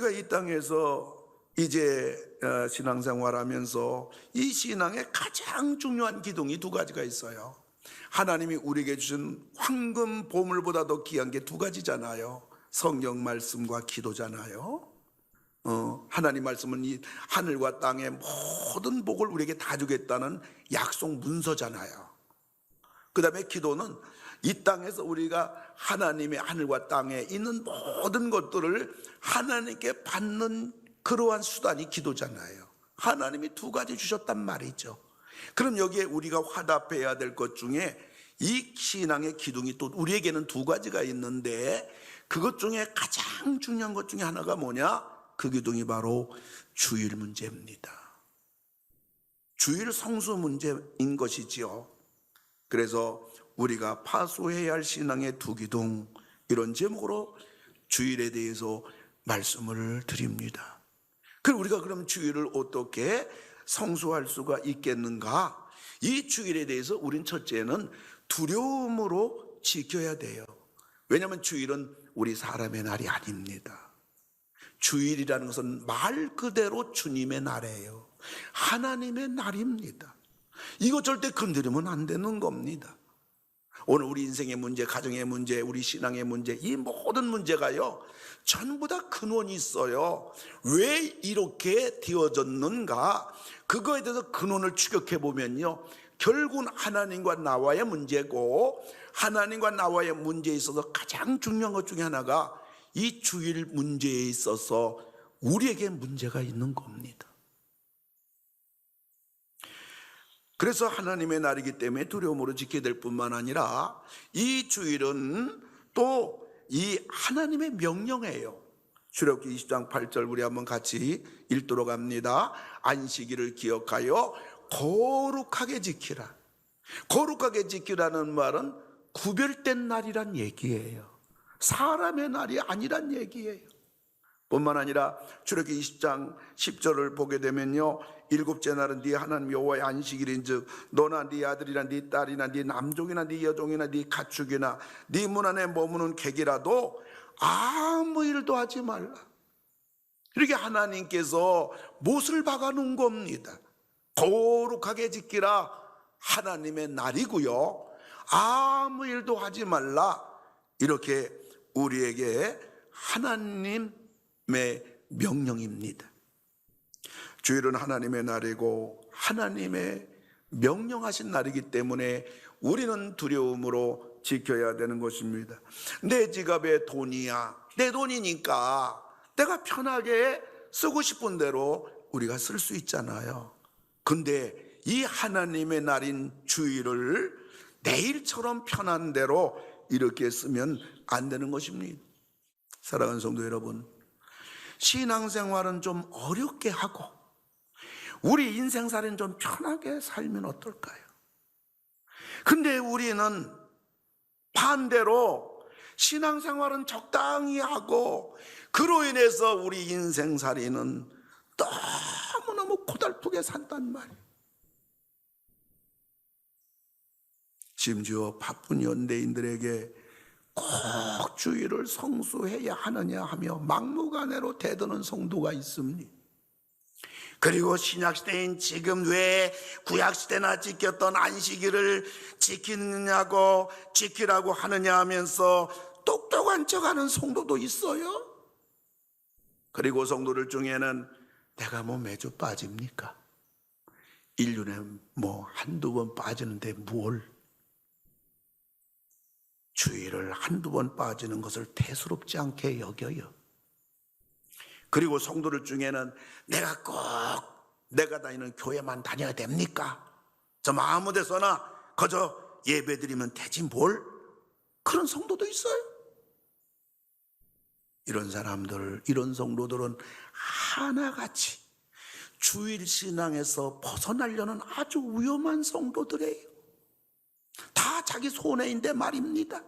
우리가 이 땅에서 이제 신앙생활하면서 이 신앙의 가장 중요한 기둥이 두 가지가 있어요. 하나님이 우리에게 주신 황금 보물보다도 귀한 게 두 가지잖아요. 성경 말씀과 기도잖아요. 하나님 말씀은 이 하늘과 땅의 모든 복을 우리에게 다 주겠다는 약속 문서잖아요. 그 다음에 기도는 이 땅에서 우리가 하나님의 하늘과 땅에 있는 모든 것들을 하나님께 받는 그러한 수단이 기도잖아요. 하나님이 두 가지 주셨단 말이죠. 그럼 여기에 우리가 화답해야 될 것 중에 이 신앙의 기둥이 또 우리에게는 두 가지가 있는데, 그것 중에 가장 중요한 것 중에 하나가 뭐냐? 그 기둥이 바로 주일 문제입니다. 주일 성수 문제인 것이지요. 그래서 우리가 파수해야 할 신앙의 두 기둥, 이런 제목으로 주일에 대해서 말씀을 드립니다. 그럼 우리가 그럼 주일을 어떻게 성수할 수가 있겠는가? 이 주일에 대해서 우린 첫째는 두려움으로 지켜야 돼요. 왜냐하면 주일은 우리 사람의 날이 아닙니다. 주일이라는 것은 말 그대로 주님의 날이에요. 하나님의 날입니다. 이거 절대 건드리면 안 되는 겁니다. 오늘 우리 인생의 문제, 가정의 문제, 우리 신앙의 문제, 이 모든 문제가요, 전부 다 근원이 있어요. 왜 이렇게 되어졌는가? 그거에 대해서 근원을 추격해 보면요, 결국은 하나님과 나와의 문제고, 하나님과 나와의 문제에 있어서 가장 중요한 것 중에 하나가 이 주일 문제에 있어서 우리에게 문제가 있는 겁니다. 그래서 하나님의 날이기 때문에 두려움으로 지켜야 될 뿐만 아니라 이 주일은 또 이 하나님의 명령이에요. 출애굽기 20장 8절 우리 한번 같이 읽도록 합니다. 안식일을 기억하여 거룩하게 지키라. 거룩하게 지키라는 말은 구별된 날이란 얘기예요. 사람의 날이 아니란 얘기예요. 뿐만 아니라 출애굽기 20장 10절을 보게 되면요, 일곱째 날은 네 하나님 여호와의 안식일인즉 너나 네 아들이나 네 딸이나 네 남종이나 네 여종이나 네 가축이나 네 문 안에 머무는 객이라도 아무 일도 하지 말라. 이렇게 하나님께서 못을 박아 놓은 겁니다. 거룩하게 지키라, 하나님의 날이고요, 아무 일도 하지 말라, 이렇게 우리에게 하나님의 명령입니다. 주일은 하나님의 날이고 하나님의 명령하신 날이기 때문에 우리는 두려움으로 지켜야 되는 것입니다. 내 지갑에 돈이야, 내 돈이니까 내가 편하게 쓰고 싶은 대로 우리가 쓸 수 있잖아요. 근데 이 하나님의 날인 주일을 내일처럼 편한 대로 이렇게 쓰면 안 되는 것입니다. 사랑하는 성도 여러분, 신앙생활은 좀 어렵게 하고 우리 인생살이는 좀 편하게 살면 어떨까요? 근데 우리는 반대로 신앙생활은 적당히 하고 그로 인해서 우리 인생살이는 너무너무 고달프게 산단 말이에요. 심지어 바쁜 현대인들에게 꼭 주일을 성수해야 하느냐 하며 막무가내로 대드는 성도가 있습니다. 그리고 신약시대인 지금 왜 구약시대나 지켰던 안식일을 지키느냐고 지키라고 하느냐 하면서 똑똑한 척하는 성도도 있어요. 그리고 성도들 중에는 내가 뭐 매주 빠집니까? 1년에 뭐 한두 번 빠지는데 뭘, 주일을 한두 번 빠지는 것을 대수롭지 않게 여겨요. 그리고 성도들 중에는 내가 꼭 내가 다니는 교회만 다녀야 됩니까? 좀 아무 데서나 거저 예배드리면 되지 뭘? 그런 성도도 있어요. 이런 사람들, 이런 성도들은 하나같이 주일 신앙에서 벗어나려는 아주 위험한 성도들이에요. 다 자기 손해인데 말입니다.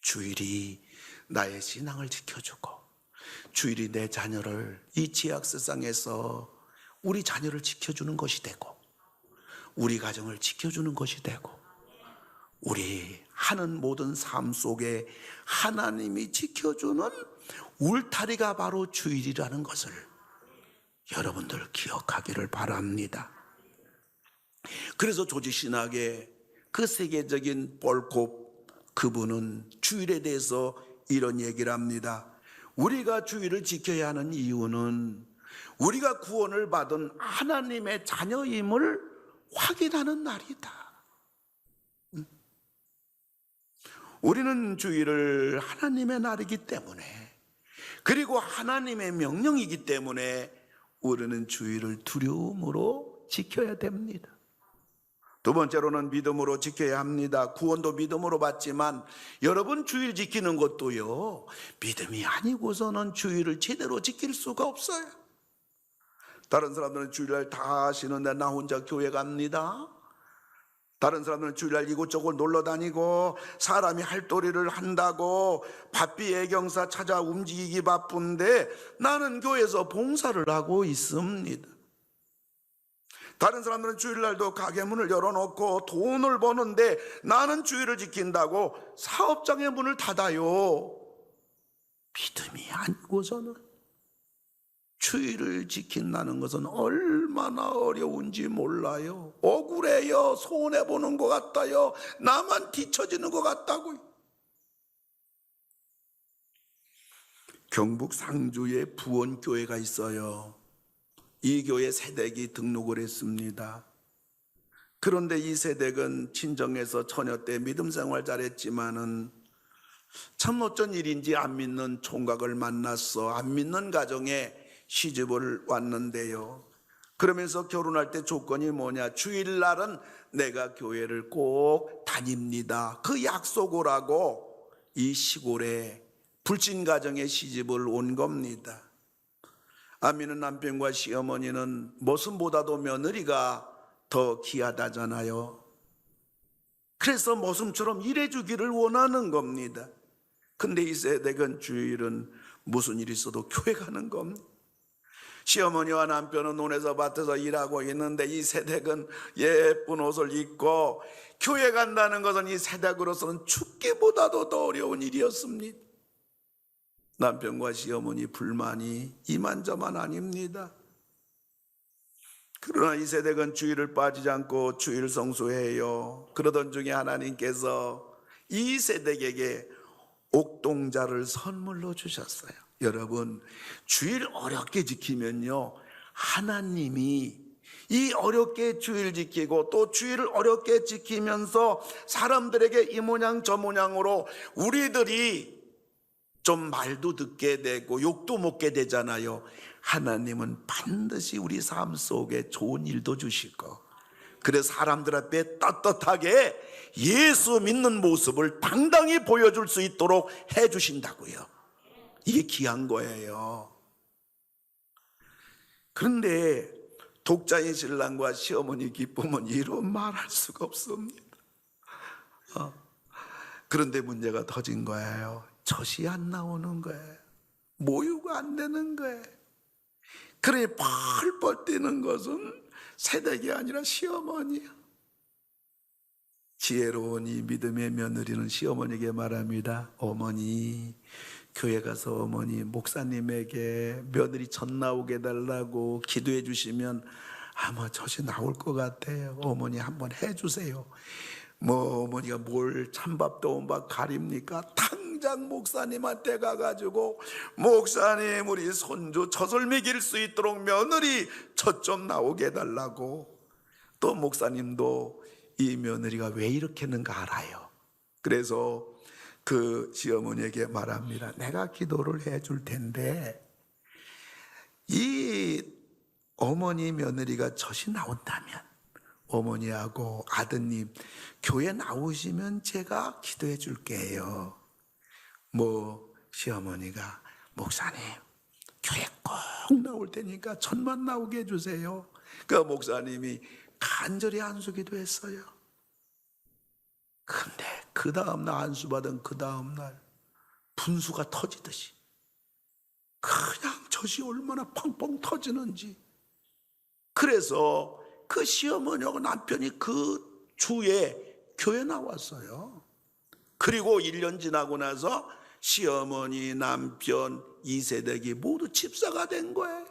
주일이 나의 신앙을 지켜주고 주일이 내 자녀를 이 지약 세상에서 우리 자녀를 지켜주는 것이 되고 우리 가정을 지켜주는 것이 되고 우리 하는 모든 삶 속에 하나님이 지켜주는 울타리가 바로 주일이라는 것을 여러분들 기억하기를 바랍니다. 그래서 조지신학의 그 세계적인 볼콥 그분은 주일에 대해서 이런 얘기를 합니다. 우리가 주일을 지켜야 하는 이유는 우리가 구원을 받은 하나님의 자녀임을 확인하는 날이다. 우리는 주일을 하나님의 날이기 때문에, 그리고 하나님의 명령이기 때문에 우리는 주일을 두려움으로 지켜야 됩니다. 두 번째로는 믿음으로 지켜야 합니다. 구원도 믿음으로 받지만 여러분 주일 지키는 것도요, 믿음이 아니고서는 주일을 제대로 지킬 수가 없어요. 다른 사람들은 주일날 다 쉬는데 나 혼자 교회 갑니다. 다른 사람들은 주일날 이곳저곳 놀러 다니고 사람이 할도리를 한다고 바삐 애경사 찾아 움직이기 바쁜데 나는 교회에서 봉사를 하고 있습니다. 다른 사람들은 주일날도 가게 문을 열어놓고 돈을 버는데 나는 주일을 지킨다고 사업장의 문을 닫아요. 믿음이 아니고서는 주일을 지킨다는 것은 얼마나 어려운지 몰라요. 억울해요. 손해보는 것 같아요. 나만 뒤처지는 것 같다고요. 경북 상주에 부원교회가 있어요. 이 교회 새댁이 등록을 했습니다. 그런데 이 새댁은 친정에서 처녀 때 믿음 생활 잘했지만은 참 어쩐 일인지 안 믿는 총각을 만났어. 안 믿는 가정에 시집을 왔는데요. 그러면서 결혼할 때 조건이 뭐냐? 주일날은 내가 교회를 꼭 다닙니다. 그 약속을 하고 이 시골에 불신 가정에 시집을 온 겁니다. 안 믿는 남편과 시어머니는 모습보다도 며느리가 더 귀하다잖아요. 그래서 모습처럼 일해주기를 원하는 겁니다. 근데 이 세댁은 주일은 무슨 일이 있어도 교회 가는 겁니다. 시어머니와 남편은 논에서 밭에서 일하고 있는데 이 세댁은 예쁜 옷을 입고 교회 간다는 것은 이 세댁으로서는 죽기보다도 더 어려운 일이었습니다. 남편과 시어머니 불만이 이만저만 아닙니다. 그러나 이 세댁은 주일을 빠지지 않고 주일 성수해요. 그러던 중에 하나님께서 이 세댁에게 옥동자를 선물로 주셨어요. 여러분, 주일 어렵게 지키면요, 하나님이 이 어렵게 주일 지키고 또 주일을 어렵게 지키면서 사람들에게 이 모양 저 모양으로 우리들이 좀 말도 듣게 되고 욕도 먹게 되잖아요. 하나님은 반드시 우리 삶 속에 좋은 일도 주시고, 그래서 사람들 앞에 떳떳하게 예수 믿는 모습을 당당히 보여줄 수 있도록 해주신다고요. 이게 귀한 거예요. 그런데 독자인 신랑과 시어머니 기쁨은 이런 말할 수가 없습니다. 그런데 문제가 터진 거예요. 젖이 안 나오는 거예요. 모유가 안 되는 거예요. 그러니 펄펄 뛰는 것은 세댁이 아니라 시어머니야. 지혜로운 이 믿음의 며느리는 시어머니에게 말합니다. 어머니, 교회 가서 어머니 목사님에게 며느리 젖 나오게 해달라고 기도해 주시면 아마 젖이 나올 것 같아요. 어머니 한번 해주세요. 뭐 어머니가 뭘 찬밥 더운 밥 가립니까? 당장 목사님한테 가가지고 목사님 우리 손주 젖을 먹일 수 있도록 며느리 젖 좀 나오게 해달라고. 또 목사님도 이 며느리가 왜 이렇게 했는가 알아요. 그래서 그 시어머니에게 말합니다. 내가 기도를 해줄 텐데 이 어머니 며느리가 젖이 나온다면 어머니하고 아드님 교회 나오시면 제가 기도해 줄게요. 뭐 시어머니가 목사님 교회 꼭 나올 테니까 젖만 나오게 해주세요. 그 목사님이 간절히 안수기도 했어요. 근데 그 다음날 안수받은 그 다음날 분수가 터지듯이 그냥 젖이 얼마나 펑펑 터지는지. 그래서 그 시어머니하고 남편이 그 주에 교회 나왔어요. 그리고 1년 지나고 나서 시어머니, 남편, 2세대기 모두 집사가 된 거예요.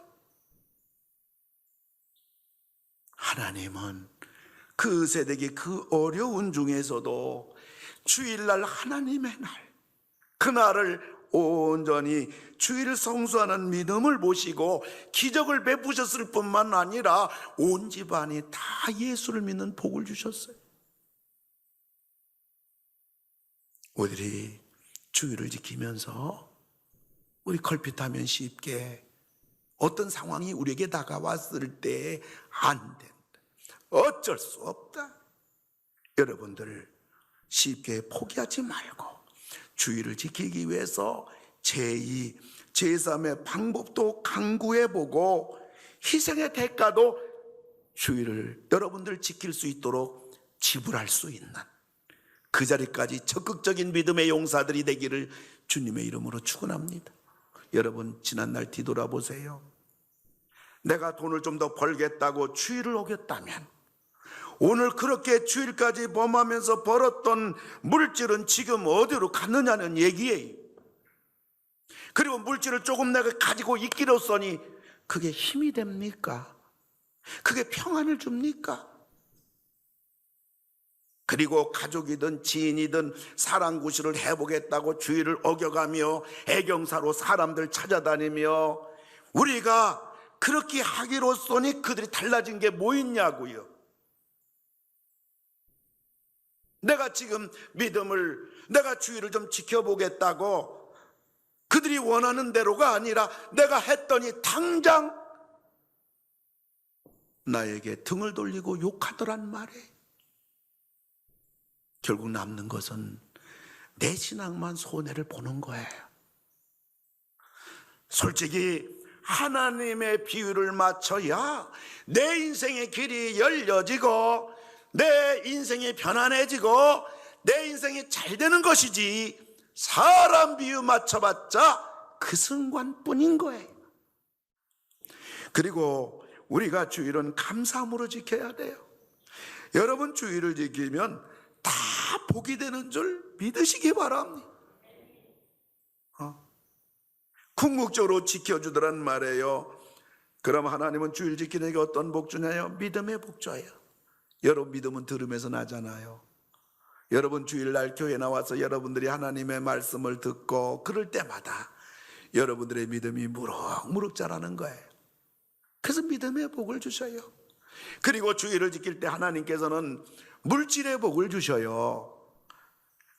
하나님은 그 세대기 그 어려운 중에서도 주일날 하나님의 날, 그날을 온전히 주일을 성수하는 믿음을 보시고 기적을 베푸셨을 뿐만 아니라 온 집안이 다 예수를 믿는 복을 주셨어요. 우리들이 주일을 지키면서 우리 걸핏하면 쉽게 어떤 상황이 우리에게 다가왔을 때 안 된다, 어쩔 수 없다, 여러분들 쉽게 포기하지 말고 주일을 지키기 위해서 제2, 제3의 방법도 강구해보고 희생의 대가도 주일을 여러분들 지킬 수 있도록 지불할 수 있는 그 자리까지 적극적인 믿음의 용사들이 되기를 주님의 이름으로 축원합니다. 여러분, 지난날 뒤돌아보세요. 내가 돈을 좀 더 벌겠다고 주일을 어겼다면 오늘 그렇게 주일까지 범하면서 벌었던 물질은 지금 어디로 갔느냐는 얘기예요. 그리고 물질을 조금 내가 가지고 있기로써니 그게 힘이 됩니까? 그게 평안을 줍니까? 그리고 가족이든 지인이든 사랑구실을 해보겠다고 주일을 어겨가며 애경사로 사람들 찾아다니며 우리가 그렇게 하기로써니 그들이 달라진 게 뭐 있냐고요. 내가 지금 내가 주일을 좀 지켜보겠다고 그들이 원하는 대로가 아니라 내가 했더니 당장 나에게 등을 돌리고 욕하더란 말에 결국 남는 것은 내 신앙만 손해를 보는 거예요. 솔직히 하나님의 비유를 맞춰야 내 인생의 길이 열려지고 내 인생이 편안해지고 내 인생이 잘 되는 것이지, 사람 비유 맞춰봤자 그 순간뿐인 거예요. 그리고 우리가 주일은 감사함으로 지켜야 돼요. 여러분, 주일을 지키면 다 복이 되는 줄 믿으시기 바랍니다. 궁극적으로 지켜주더란 말이에요. 그럼 하나님은 주일 지키는 게 어떤 복 주냐요? 믿음의 복 줘요. 여러분, 믿음은 들음에서 나잖아요. 여러분, 주일날 교회 나와서 여러분들이 하나님의 말씀을 듣고 그럴 때마다 여러분들의 믿음이 무럭무럭 자라는 거예요. 그래서 믿음의 복을 주셔요. 그리고 주일을 지킬 때 하나님께서는 물질의 복을 주셔요.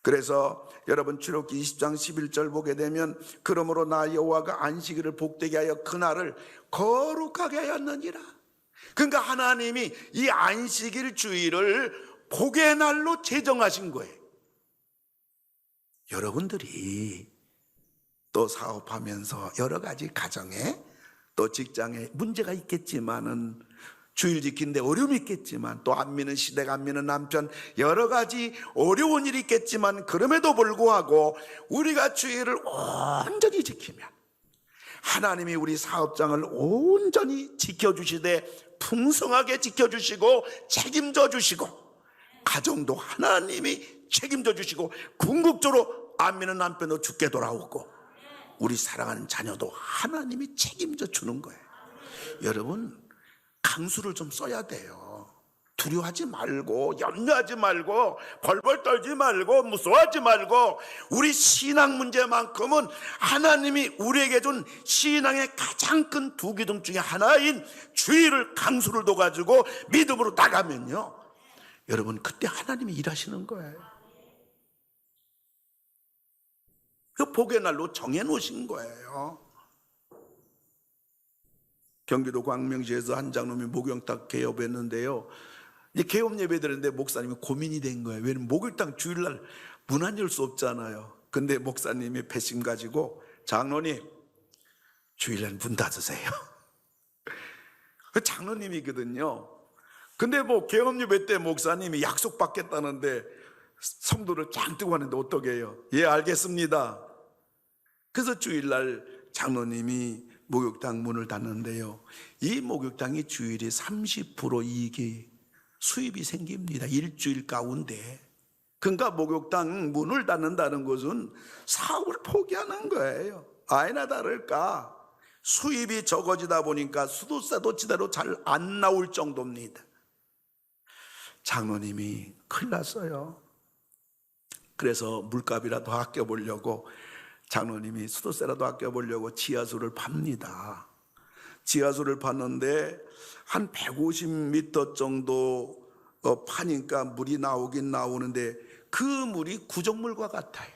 그래서 여러분, 출애굽기 20장 11절 보게 되면 그러므로 나 여호와가 안식일을 복되게 하여 그날을 거룩하게 하였느니라. 그러니까 하나님이 이 안식일 주일을 복의 날로 제정하신 거예요. 여러분들이 또 사업하면서 여러 가지 가정에 또 직장에 문제가 있겠지만은 주일 지키는데 어려움이 있겠지만 또 안 믿는 시댁, 안 믿는 남편, 여러 가지 어려운 일이 있겠지만 그럼에도 불구하고 우리가 주일을 온전히 지키면 하나님이 우리 사업장을 온전히 지켜주시되 풍성하게 지켜주시고 책임져 주시고 가정도 하나님이 책임져 주시고 궁극적으로 안 믿는 남편도 죽게 돌아오고 우리 사랑하는 자녀도 하나님이 책임져 주는 거예요. 여러분, 강수를 좀 써야 돼요. 두려워하지 말고 염려하지 말고 벌벌 떨지 말고 무서워하지 말고 우리 신앙 문제만큼은 하나님이 우리에게 준 신앙의 가장 큰 두 기둥 중에 하나인 주의를 강수를 둬가지고 믿음으로 나가면요, 여러분, 그때 하나님이 일하시는 거예요. 그 복의 날로 정해놓으신 거예요. 경기도 광명시에서 한 장로님이 목욕탕 개업했는데요, 이제 개업 예배 드렸는데 목사님이 고민이 된 거예요. 왜냐면 목욕탕 주일날 문 안 열 수 없잖아요. 근데 목사님이 배심 가지고 장로님, 주일날 문 닫으세요. 그 장로님이거든요. 근데 뭐 개업 예배 때 목사님이 약속 받겠다는데 성도를 짱 뜨고 하는데 어떻게 해요? 예, 알겠습니다. 그래서 주일날 장로님이 목욕탕 문을 닫는데요, 이 목욕탕이 주일이 30% 이익이 수입이 생깁니다. 일주일 가운데 그러니까 목욕탕 문을 닫는다는 것은 사업을 포기하는 거예요. 아니나 다를까 수입이 적어지다 보니까 수도세도 제대로 잘 안 나올 정도입니다. 장로님이 큰일 났어요. 그래서 물값이라도 아껴보려고 장로님이 수도세라도 아껴보려고 지하수를 팝니다. 지하수를 팠는데 한 150m 정도 파니까 물이 나오긴 나오는데 그 물이 구정물과 같아요.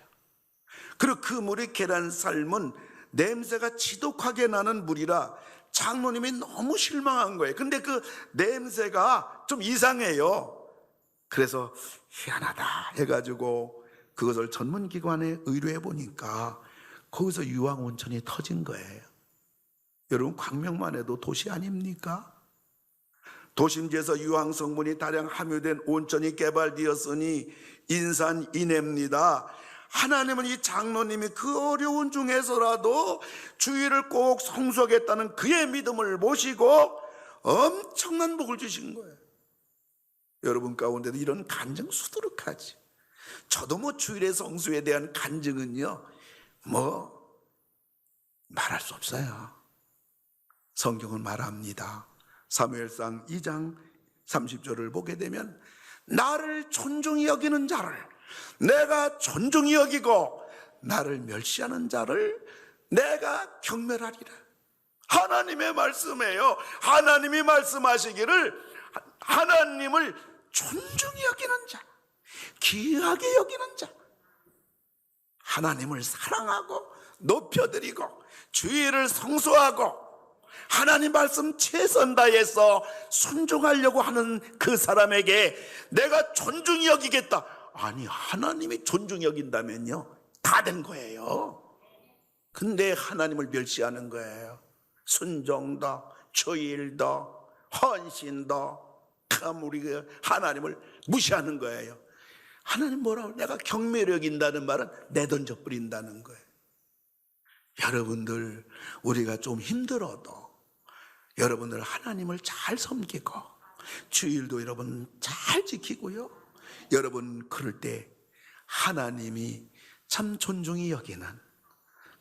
그리고 그 물이 계란 삶은 냄새가 지독하게 나는 물이라 장로님이 너무 실망한 거예요. 근데 그 냄새가 좀 이상해요. 그래서 희한하다 해가지고 그것을 전문기관에 의뢰해 보니까 거기서 유황온천이 터진 거예요. 여러분, 광명만 해도 도시 아닙니까? 도심지에서 유황 성분이 다량 함유된 온천이 개발되었으니 인산인해입니다. 하나님은 이 장로님이 그 어려운 중에서라도 주의를 꼭 성수하겠다는 그의 믿음을 모시고 엄청난 복을 주신 거예요. 여러분 가운데도 이런 간증 수두룩하지. 저도 주일의 성수에 대한 간증은요 말할 수 없어요. 성경은 말합니다. 사무엘상 2장 30절을 보게 되면 나를 존중히 여기는 자를 내가 존중히 여기고 나를 멸시하는 자를 내가 경멸하리라. 하나님의 말씀이에요. 하나님이 말씀하시기를 하나님을 존중히 여기는 자, 귀하게 여기는 자, 하나님을 사랑하고 높여드리고 주의를 성수하고 하나님 말씀 최선 다해서 순종하려고 하는 그 사람에게 내가 존중히 여기겠다. 아니, 하나님이 존중히 여긴다면요 다 된 거예요. 근데 하나님을 멸시하는 거예요. 순종도 주일도 헌신도 우리 하나님을 무시하는 거예요. 하나님 뭐라고? 내가 경멸히 여긴다는 말은 내던져 버린다는 거예요. 여러분들, 우리가 좀 힘들어도 여러분들 하나님을 잘 섬기고 주일도 여러분 잘 지키고요, 여러분 그럴 때 하나님이 참 존중히 여기는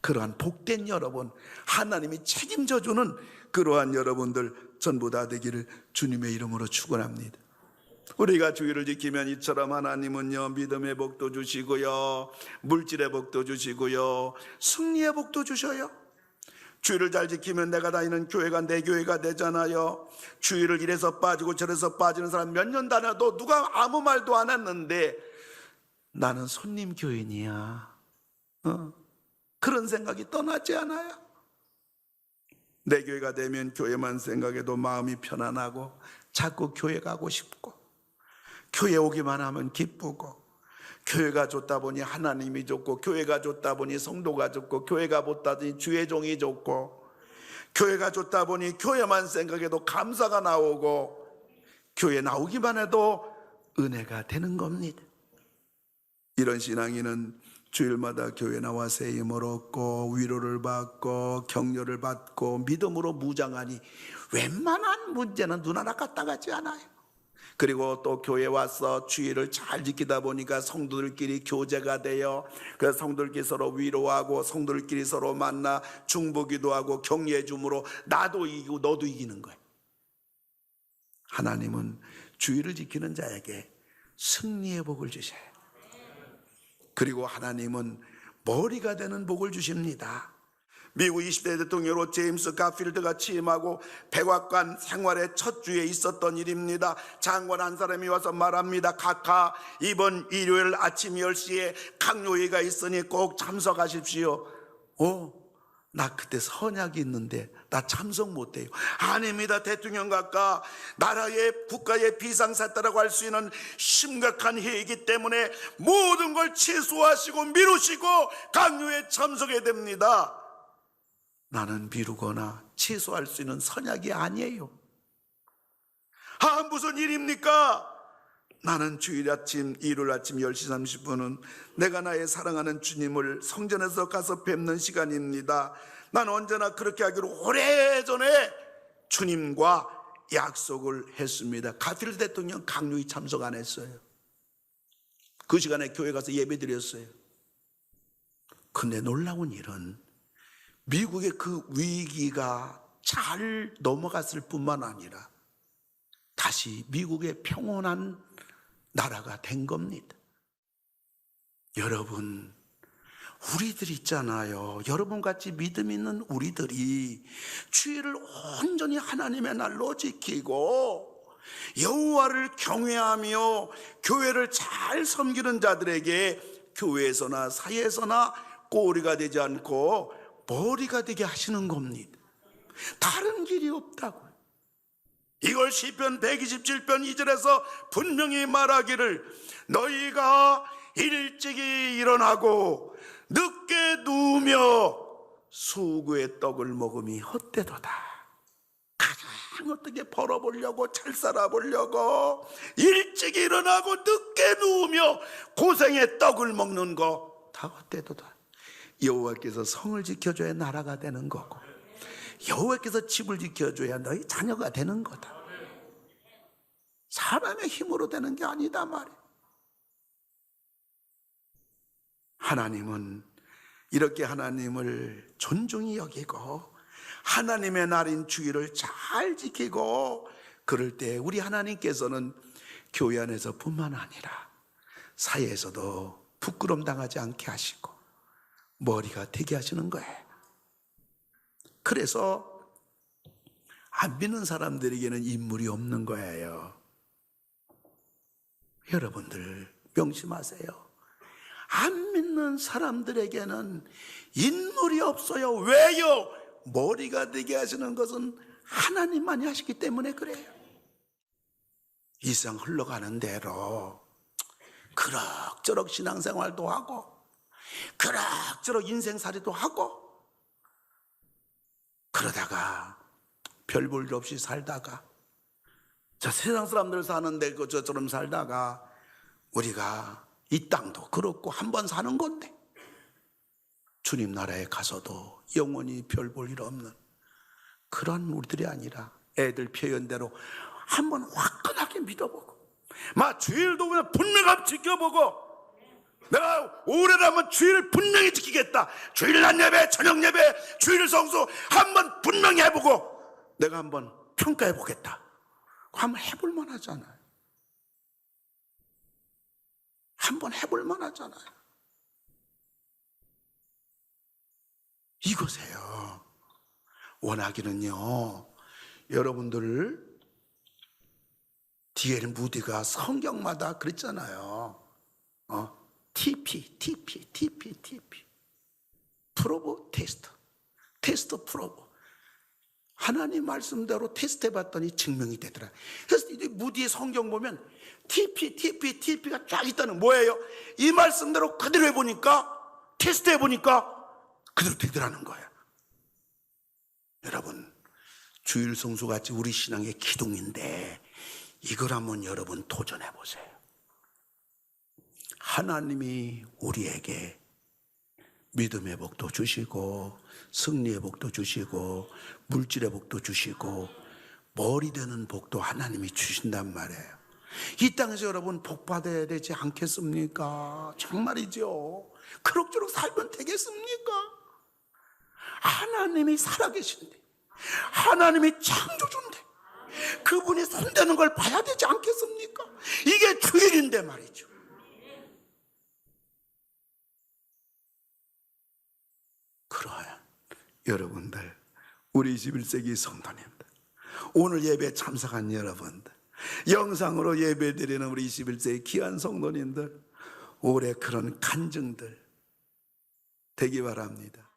그러한 복된 여러분, 하나님이 책임져 주는 그러한 여러분들 전부 다 되기를 주님의 이름으로 축원합니다. 우리가 주의를 지키면 이처럼 하나님은요 믿음의 복도 주시고요, 물질의 복도 주시고요, 승리의 복도 주셔요. 주의를 잘 지키면 내가 다니는 교회가 내 교회가 되잖아요. 주의를 이래서 빠지고 저래서 빠지는 사람 몇 년 다녀도 누가 아무 말도 안 했는데 나는 손님 교인이야, 그런 생각이 떠나지 않아요. 내 교회가 되면 교회만 생각해도 마음이 편안하고 자꾸 교회 가고 싶고, 교회 오기만 하면 기쁘고, 교회가 좋다 보니 하나님이 좋고, 교회가 좋다 보니 성도가 좋고, 교회가 좋다 보니 주의 종이 좋고, 교회가 좋다 보니 교회만 생각해도 감사가 나오고, 교회 나오기만 해도 은혜가 되는 겁니다. 이런 신앙인은 주일마다 교회 나와 새 힘을 얻고 위로를 받고 격려를 받고 믿음으로 무장하니 웬만한 문제는 눈 하나 까딱하지 않아요. 그리고 또 교회 와서 주일을 잘 지키다 보니까 성도들끼리 교제가 돼요. 그래서 성도들끼리 서로 위로하고 성도들끼리 서로 만나 중보기도 하고 격려해 줌으로 나도 이기고 너도 이기는 거예요. 하나님은 주일을 지키는 자에게 승리의 복을 주셔요. 그리고 하나님은 머리가 되는 복을 주십니다. 미국 20대 대통령으로 제임스 가필드가 취임하고 백악관 생활의 첫 주에 있었던 일입니다. 장관 한 사람이 와서 말합니다. 카카, 이번 일요일 아침 10시에 강요회가 있으니 꼭 참석하십시오. 나 그때 선약이 있는데 나 참석 못해요. 아닙니다, 대통령 각하. 나라의 국가의 비상사태라고 할 수 있는 심각한 해이기 때문에 모든 걸 취소하시고 미루시고 강요에 참석해야 됩니다. 나는 미루거나 취소할 수 있는 선약이 아니에요. 무슨 일입니까? 나는 주일 아침, 일요일 아침 10시 30분은 내가 나의 사랑하는 주님을 성전에서 가서 뵙는 시간입니다. 나는 언제나 그렇게 하기로 오래전에 주님과 약속을 했습니다. 가필드 대통령 강요에 참석 안 했어요. 그 시간에 교회 가서 예배 드렸어요. 근데 놀라운 일은 미국의 그 위기가 잘 넘어갔을 뿐만 아니라 다시 미국의 평온한 나라가 된 겁니다. 여러분, 우리들 있잖아요. 여러분같이 믿음 있는 우리들이 주의를 온전히 하나님의 날로 지키고 여호와를 경외하며 교회를 잘 섬기는 자들에게 교회에서나 사회에서나 꼬리가 되지 않고 머리가 되게 하시는 겁니다. 다른 길이 없다고. 이걸 시편 127편 2절에서 분명히 말하기를 너희가 일찍이 일어나고 늦게 누우며 수구의 떡을 먹음이 헛되도다. 가장 어떻게 벌어보려고 잘 살아보려고 일찍 일어나고 늦게 누우며 고생의 떡을 먹는 거 다 헛되도다. 여호와께서 성을 지켜줘야 나라가 되는 거고 여호와께서 집을 지켜줘야 너희 자녀가 되는 거다. 사람의 힘으로 되는 게 아니다 말이야. 하나님은 이렇게 하나님을 존중히 여기고 하나님의 날인 주일을 잘 지키고 그럴 때 우리 하나님께서는 교회 안에서 뿐만 아니라 사회에서도 부끄럼 당하지 않게 하시고 머리가 되게 하시는 거예요. 그래서 안 믿는 사람들에게는 인물이 없는 거예요. 여러분들 명심하세요. 안 믿는 사람들에게는 인물이 없어요. 왜요? 머리가 되게 하시는 것은 하나님만이 하시기 때문에 그래요. 이 세상 흘러가는 대로 그럭저럭 신앙생활도 하고 그럭저럭 인생살이도 하고 그러다가 별 볼 일 없이 살다가 저 세상 사람들 사는데 저처럼 살다가 우리가 이 땅도 그렇고 한번 사는 건데 주님 나라에 가서도 영원히 별 볼 일 없는 그런 우리들이 아니라 애들 표현대로 한번 화끈하게 믿어보고 막 주일도 그냥 분명하게 지켜보고 내가 올해라면 주일을 분명히 지키겠다. 주일 낮 예배, 저녁 예배, 주일 성수 한번 분명히 해보고 내가 한번 평가해보겠다. 한번 해볼만 하잖아요. 한번 해볼만 하잖아요. 이거세요. 원하기는요, 여러분들 D.L. 무디가 성경마다 그랬잖아요. TP 프로브 테스트 프로브. 하나님 말씀대로 테스트 해봤더니 증명이 되더라. 그래서 무디의 성경 보면 TP가 쫙 있다는 뭐예요? 이 말씀대로 그대로 해보니까 테스트 해보니까 그대로 되더라는 거예요. 여러분, 주일 성수같이 우리 신앙의 기둥인데 이걸 한번 여러분 도전해보세요. 하나님이 우리에게 믿음의 복도 주시고 승리의 복도 주시고 물질의 복도 주시고 머리 되는 복도 하나님이 주신단 말이에요. 이 땅에서 여러분 복 받아야 되지 않겠습니까? 정말이죠. 그럭저럭 살면 되겠습니까? 하나님이 살아계신데 하나님이 창조주인데 그분이 손대는 걸 봐야 되지 않겠습니까? 이게 주일인데 말이죠. 그러한 여러분들, 우리 21세기 성도님들, 오늘 예배 참석한 여러분들, 영상으로 예배드리는 우리 21세기 귀한 성도님들, 올해 그런 간증들 되기 바랍니다.